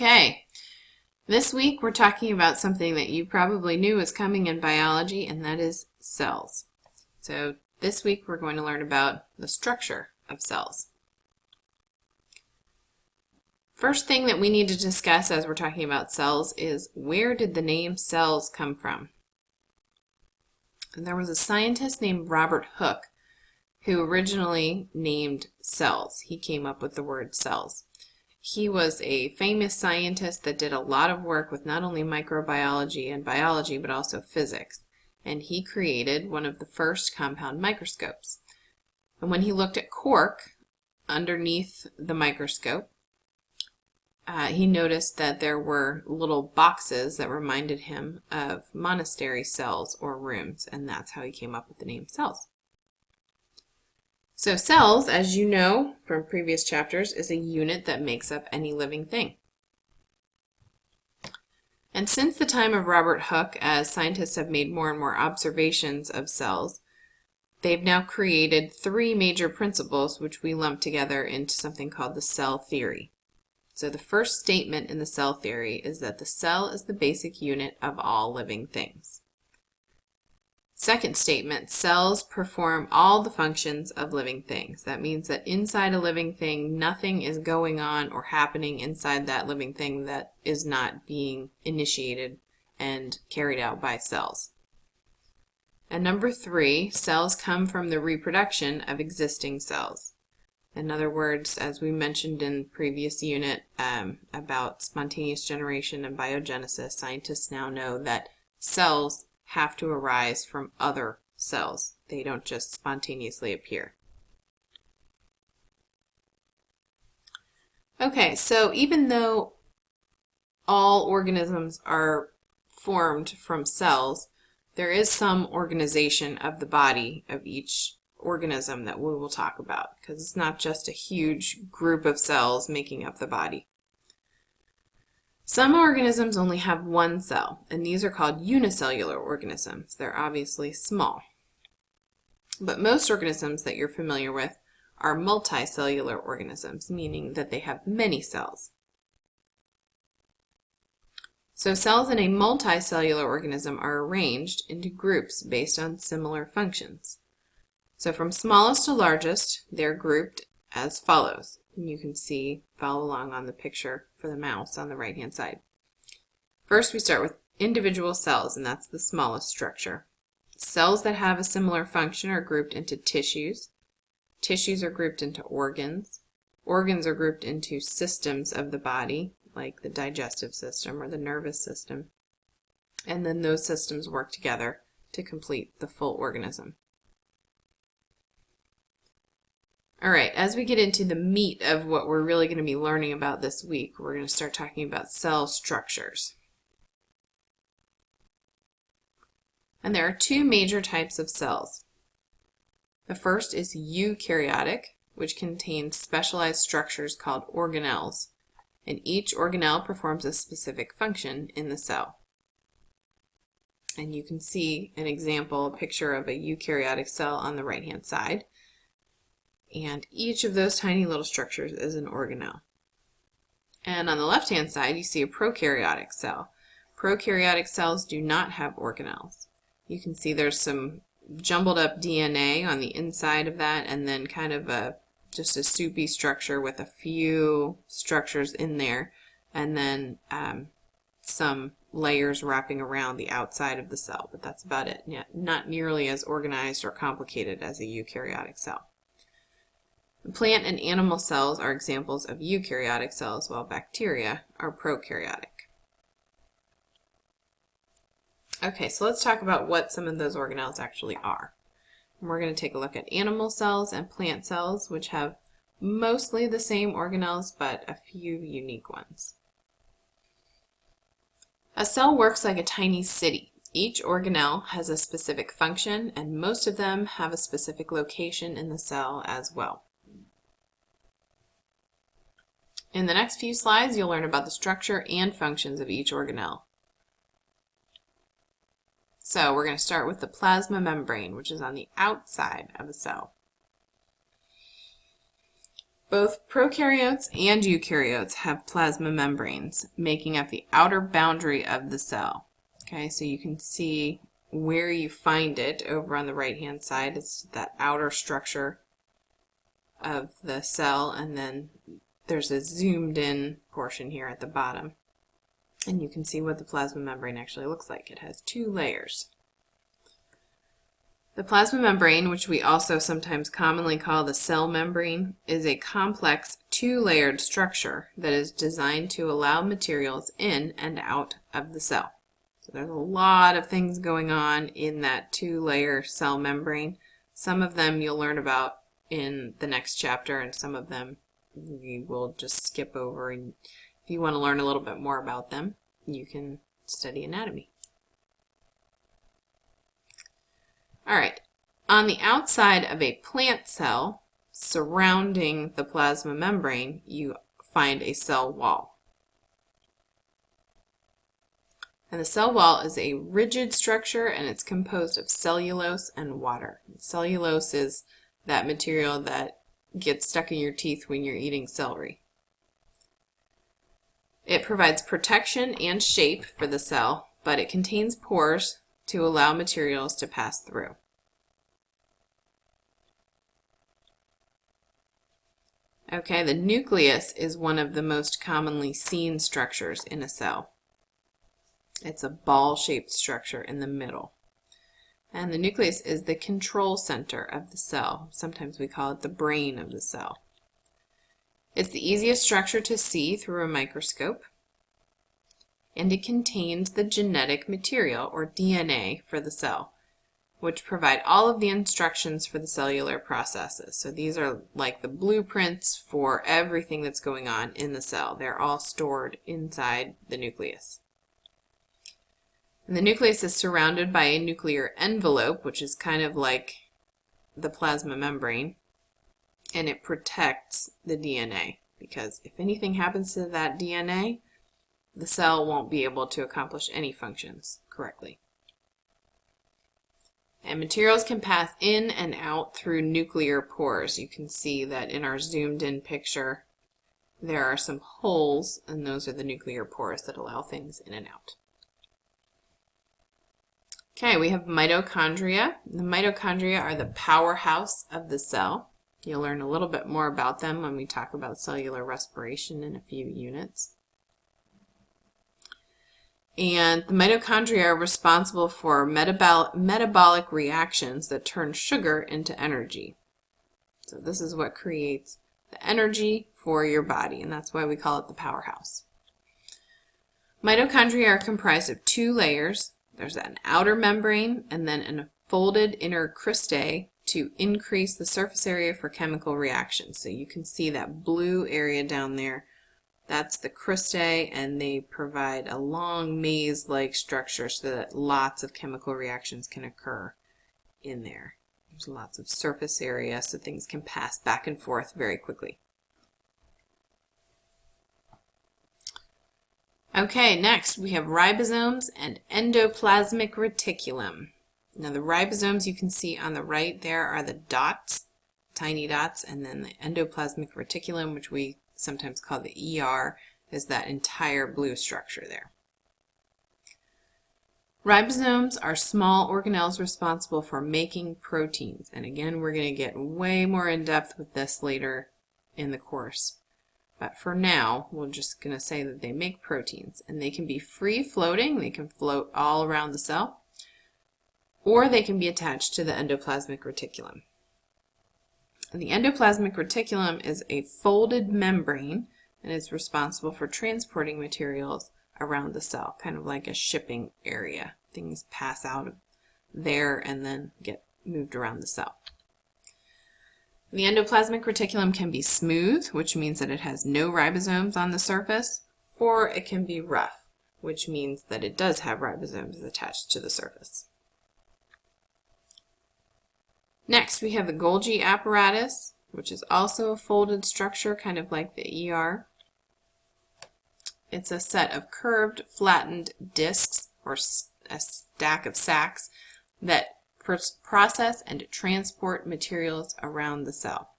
Okay, this week we're talking about something that you probably knew was coming in biology, and that is cells. So this week we're going to learn about the structure of cells. First thing that we need to discuss as we're talking about cells is, where did the name cells come from? And there was a scientist named Robert Hooke who originally named cells. He came up with the word cells. He was a famous scientist that did a lot of work with not only microbiology and biology, but also physics. And he created one of the first compound microscopes. And when he looked at cork underneath the microscope, he noticed that there were little boxes that reminded him of monastery cells or rooms, and that's how he came up with the name cells. So cells, as you know from previous chapters, is a unit that makes up any living thing. And since the time of Robert Hooke, as scientists have made more and more observations of cells, they've now created three major principles which we lump together into something called the cell theory. So the first statement in the cell theory is that the cell is the basic unit of all living things. Second statement, cells perform all the functions of living things. That means that inside a living thing, nothing is going on or happening inside that living thing that is not being initiated and carried out by cells. And number three, cells come from the reproduction of existing cells. In other words, as we mentioned in previous unit about spontaneous generation and biogenesis, scientists now know that cells have to arise from other cells. They don't just spontaneously appear. Okay, so even though all organisms are formed from cells, there is some organization of the body of each organism that we will talk about, because it's not just a huge group of cells making up the body. Some organisms only have one cell, and these are called unicellular organisms. They're obviously small. But most organisms that you're familiar with are multicellular organisms, meaning that they have many cells. So cells in a multicellular organism are arranged into groups based on similar functions. So from smallest to largest, they're grouped as follows. And you can follow along on the picture for the mouse on the right-hand side. First, we start with individual cells, and that's the smallest structure. Cells that have a similar function are grouped into tissues. Tissues are grouped into organs. Organs are grouped into systems of the body, like the digestive system or the nervous system. And then those systems work together to complete the full organism. All right, as we get into the meat of what we're really going to be learning about this week, we're going to start talking about cell structures. And there are two major types of cells. The first is eukaryotic, which contains specialized structures called organelles, and each organelle performs a specific function in the cell. And you can see an example, a picture of a eukaryotic cell on the right-hand side. And each of those tiny little structures is an organelle. And on the left-hand side, you see a prokaryotic cell. Prokaryotic cells do not have organelles. You can see there's some jumbled up DNA on the inside of that, and then kind of just a soupy structure with a few structures in there, and then some layers wrapping around the outside of the cell. But that's about it. Yeah, not nearly as organized or complicated as a eukaryotic cell. Plant and animal cells are examples of eukaryotic cells, while bacteria are prokaryotic. Okay, so let's talk about what some of those organelles actually are. And we're going to take a look at animal cells and plant cells, which have mostly the same organelles, but a few unique ones. A cell works like a tiny city. Each organelle has a specific function, and most of them have a specific location in the cell as well. In the next few slides, you'll learn about the structure and functions of each organelle. So we're going to start with the plasma membrane, which is on the outside of a cell. Both prokaryotes and eukaryotes have plasma membranes making up the outer boundary of the cell. Okay, so you can see where you find it over on the right-hand side. It's that outer structure of the cell, and then there's a zoomed in portion here at the bottom. And you can see what the plasma membrane actually looks like. It has two layers. The plasma membrane, which we also sometimes commonly call the cell membrane, is a complex two-layered structure that is designed to allow materials in and out of the cell. So there's a lot of things going on in that two-layer cell membrane. Some of them you'll learn about in the next chapter, and some of them we will just skip over. And if you want to learn a little bit more about them, you can study anatomy. All right, on the outside of a plant cell, surrounding the plasma membrane, you find a cell wall. And the cell wall is a rigid structure, and it's composed of cellulose and water. Cellulose is that material that gets stuck in your teeth when you're eating celery. It provides protection and shape for the cell, but it contains pores to allow materials to pass through. Okay, the nucleus is one of the most commonly seen structures in a cell. It's a ball-shaped structure in the middle. And the nucleus is the control center of the cell. Sometimes we call it the brain of the cell. It's the easiest structure to see through a microscope, and it contains the genetic material, or DNA, for the cell, which provide all of the instructions for the cellular processes. So these are like the blueprints for everything that's going on in the cell. They're all stored inside the nucleus. And the nucleus is surrounded by a nuclear envelope, which is kind of like the plasma membrane, and it protects the DNA, because if anything happens to that DNA, the cell won't be able to accomplish any functions correctly. And materials can pass in and out through nuclear pores. You can see that in our zoomed in picture, there are some holes, and those are the nuclear pores that allow things in and out. Okay, we have mitochondria. The mitochondria are the powerhouse of the cell. You'll learn a little bit more about them when we talk about cellular respiration in a few units. And the mitochondria are responsible for metabolic reactions that turn sugar into energy. So this is what creates the energy for your body, and that's why we call it the powerhouse. Mitochondria are comprised of two layers. There's an outer membrane and then a folded inner cristae to increase the surface area for chemical reactions. So you can see that blue area down there. That's the cristae, and they provide a long maze-like structure so that lots of chemical reactions can occur in there. There's lots of surface area so things can pass back and forth very quickly. Okay, next we have ribosomes and endoplasmic reticulum. Now the ribosomes you can see on the right there are the dots, tiny dots, and then the endoplasmic reticulum, which we sometimes call the ER, is that entire blue structure there. Ribosomes are small organelles responsible for making proteins. And again, we're going to get way more in depth with this later in the course. But for now, we're just going to say that they make proteins. And they can be free floating, they can float all around the cell, or they can be attached to the endoplasmic reticulum. And the endoplasmic reticulum is a folded membrane, and it's responsible for transporting materials around the cell, kind of like a shipping area. Things pass out of there and then get moved around the cell. The endoplasmic reticulum can be smooth, which means that it has no ribosomes on the surface, or it can be rough, which means that it does have ribosomes attached to the surface. Next, we have the Golgi Apparatus, which is also a folded structure, kind of like the ER. It's a set of curved, flattened discs, or a stack of sacs, that process and transport materials around the cell.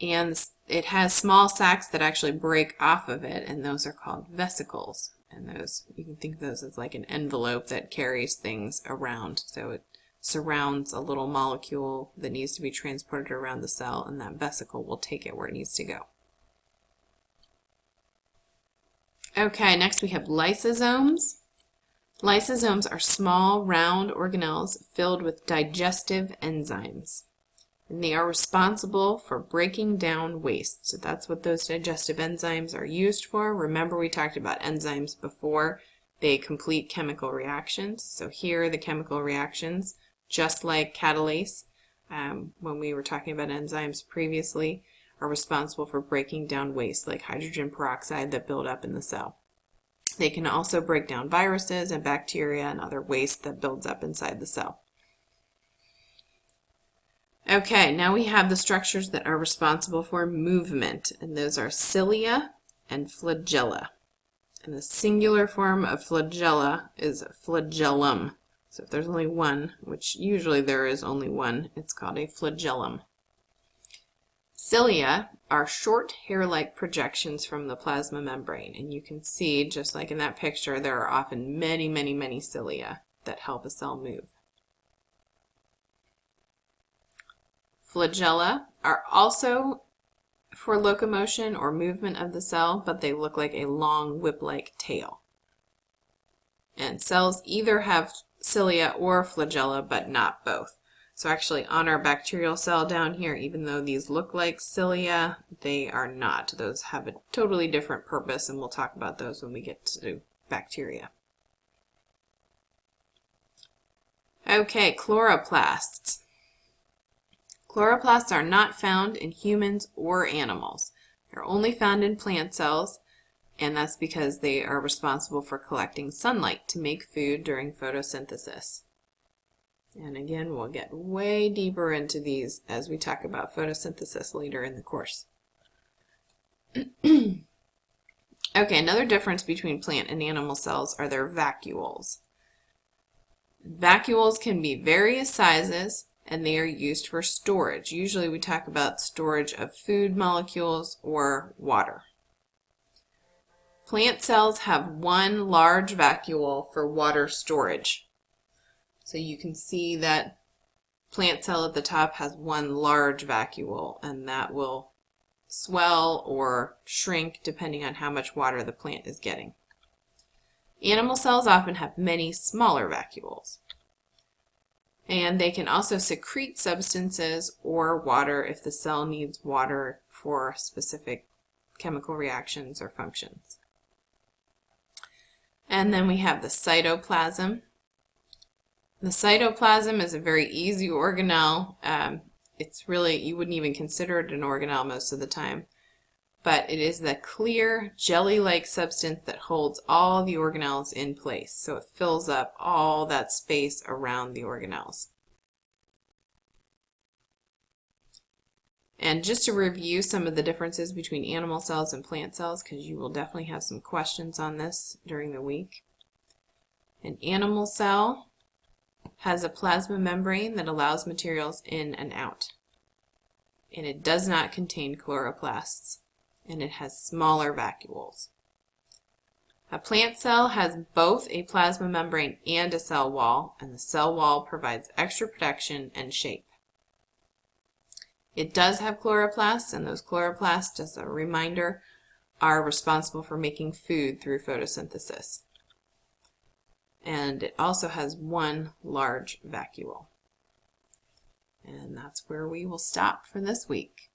And it has small sacs that actually break off of it, and those are called vesicles. And those, you can think of those as like an envelope that carries things around. So it surrounds a little molecule that needs to be transported around the cell, and that vesicle will take it where it needs to go. Okay, next we have lysosomes. Lysosomes are small, round organelles filled with digestive enzymes. And they are responsible for breaking down waste. So that's what those digestive enzymes are used for. Remember, we talked about enzymes before. They complete chemical reactions. So here are the chemical reactions, just like catalase, when we were talking about enzymes previously, are responsible for breaking down waste like hydrogen peroxide that build up in the cell. They can also break down viruses and bacteria and other waste that builds up inside the cell. Okay, now we have the structures that are responsible for movement, and those are cilia and flagella. And the singular form of flagella is flagellum. So if there's only one, which usually there is only one, it's called a flagellum. Cilia are short hair-like projections from the plasma membrane, and you can see, just like in that picture, there are often many, many, many cilia that help a cell move. Flagella are also for locomotion or movement of the cell, but they look like a long whip-like tail. And cells either have cilia or flagella, but not both. So actually on our bacterial cell down here, even though these look like cilia, they are not. Those have a totally different purpose, and we'll talk about those when we get to bacteria. Okay, chloroplasts. Chloroplasts are not found in humans or animals. They're only found in plant cells, and that's because they are responsible for collecting sunlight to make food during photosynthesis. And again, we'll get way deeper into these as we talk about photosynthesis later in the course. Okay, another difference between plant and animal cells are their vacuoles. Vacuoles can be various sizes, and they are used for storage. Usually we talk about storage of food molecules or water. Plant cells have one large vacuole for water storage. So you can see that plant cell at the top has one large vacuole, and that will swell or shrink depending on how much water the plant is getting. Animal cells often have many smaller vacuoles. And they can also secrete substances or water if the cell needs water for specific chemical reactions or functions. And then we have the cytoplasm. The cytoplasm is a very easy organelle. It's really, you wouldn't even consider it an organelle most of the time. But it is the clear, jelly-like substance that holds all the organelles in place. So it fills up all that space around the organelles. And just to review some of the differences between animal cells and plant cells, because you will definitely have some questions on this during the week. An animal cell has a plasma membrane that allows materials in and out. And it does not contain chloroplasts. And it has smaller vacuoles. A plant cell has both a plasma membrane and a cell wall, and the cell wall provides extra protection and shape. It does have chloroplasts, and those chloroplasts, as a reminder, are responsible for making food through photosynthesis. And it also has one large vacuole. And that's where we will stop for this week.